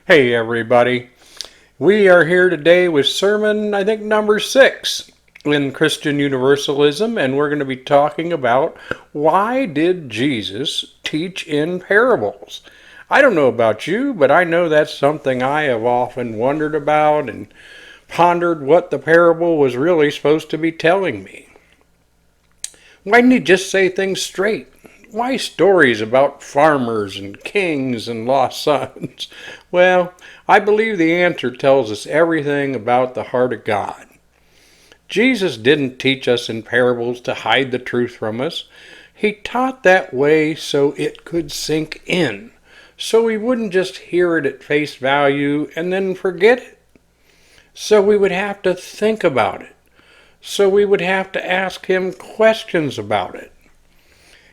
Hey everybody, we are here today with sermon, I think number 6 in Christian Universalism, and we're going to be talking about why did Jesus teach in parables? I don't know about you, but I know that's something I have often wondered about and pondered what the parable was really supposed to be telling me. Why didn't he just say things straight? Why stories about farmers and kings and lost sons? Well, I believe the answer tells us everything about the heart of God. Jesus didn't teach us in parables to hide the truth from us. He taught that way so it could sink in, so we wouldn't just hear it at face value and then forget it. So we would have to think about it. So we would have to ask him questions about it.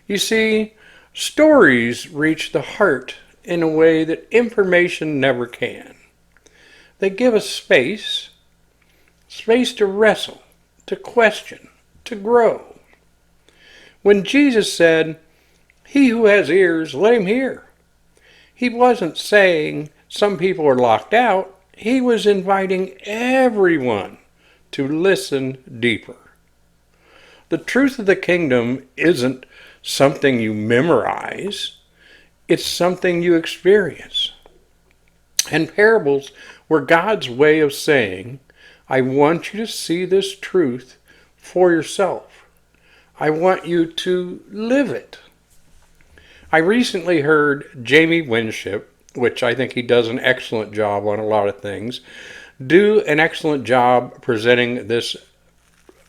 You see, stories reach the heart in a way that information never can. They give us space to wrestle, to question, to grow. When Jesus said, "He who has ears, let him hear," he wasn't saying some people are locked out. He was inviting everyone to listen deeper. The truth of the kingdom isn't something you memorize. It's something you experience. And parables were God's way of saying, I want you to see this truth for yourself. I want you to live it. I recently heard Jamie Winship, which I think he does an excellent job on a lot of things, do an excellent job presenting this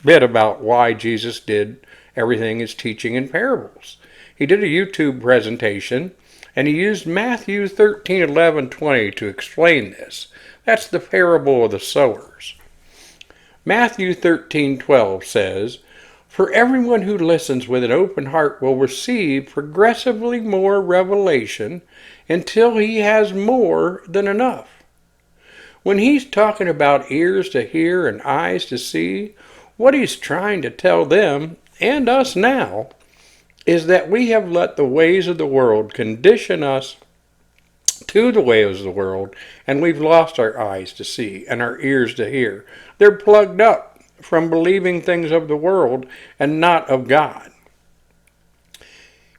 bit about why Jesus did everything is teaching in parables. He did a YouTube presentation, and he used Matthew 13:11-20 to explain this. That's the parable of the sowers. Matthew 13:12 says, "For everyone who listens with an open heart will receive progressively more revelation until he has more than enough." When he's talking about ears to hear and eyes to see, what he's trying to tell them and us now is that we have let the ways of the world condition us to the ways of the world, and we've lost our eyes to see and our ears to hear. They're plugged up from believing things of the world and not of God.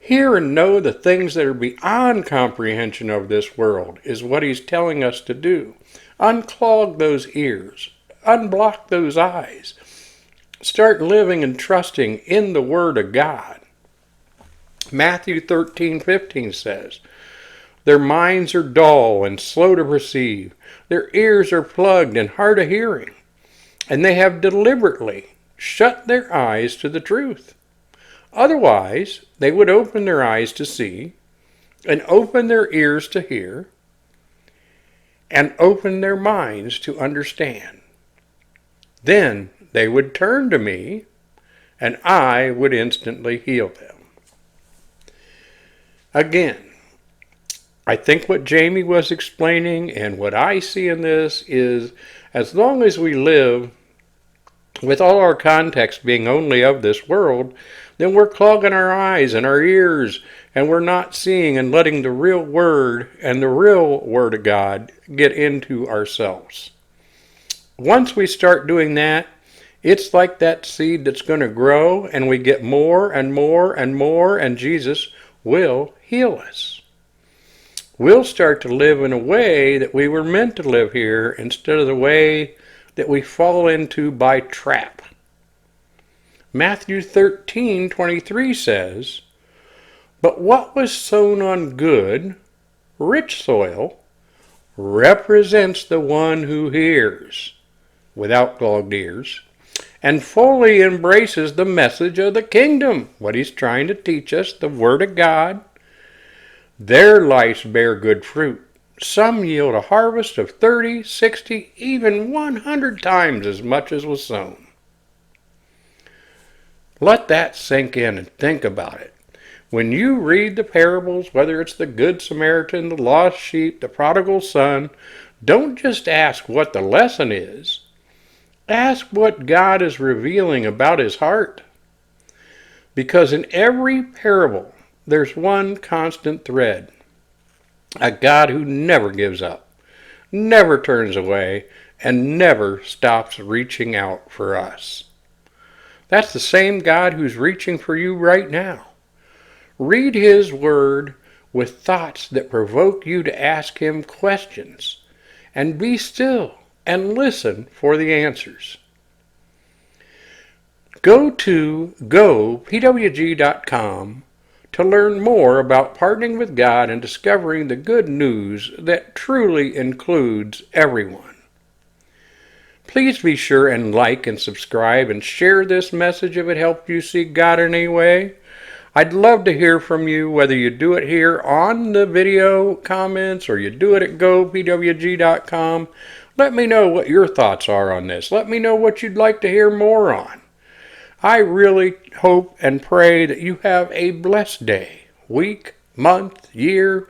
Hear and know the things that are beyond comprehension of this world is what he's telling us to do. Unclog those ears. Unblock those eyes. Start living and trusting in the Word of God. Matthew 13:15 says, "Their minds are dull and slow to perceive. Their ears are plugged and hard of hearing. And they have deliberately shut their eyes to the truth. Otherwise, they would open their eyes to see, and open their ears to hear, and open their minds to understand. Then they would turn to me, and I would instantly heal them." Again, I think what Jamie was explaining and what I see in this is, as long as we live with all our context being only of this world, then we're clogging our eyes and our ears, and we're not seeing and letting the real Word and the real Word of God get into ourselves. Once we start doing that, it's like that seed that's going to grow, and we get more and more and more, and Jesus will heal us. We'll start to live in a way that we were meant to live here instead of the way that we fall into by trap. Matthew 13:23 says, "But what was sown on good, rich soil represents the one who hears, without clogged ears, and fully embraces the message of the kingdom," what he's trying to teach us, the Word of God. "Their lives bear good fruit. Some yield a harvest of 30, 60, even 100 times as much as was sown." Let that sink in and think about it. When you read the parables, whether it's the Good Samaritan, the lost sheep, the prodigal son, don't just ask what the lesson is. Ask what God is revealing about his heart. Because in every parable, there's one constant thread: a God who never gives up, never turns away, and never stops reaching out for us. That's the same God who's reaching for you right now. Read His Word with thoughts that provoke you to ask Him questions, and be still and listen for the answers. Go to gopwg.com to learn more about partnering with God and discovering the good news that truly includes everyone. Please be sure and like and subscribe and share this message if it helped you see God in any way. I'd love to hear from you, whether you do it here on the video comments or you do it at gopwg.com. Let me know what your thoughts are on this. Let me know what you'd like to hear more on. I really hope and pray that you have a blessed day, week, month, year.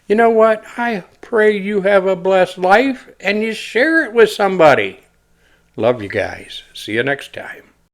You know what? I pray you have a blessed life and you share it with somebody. Love you guys. See you next time.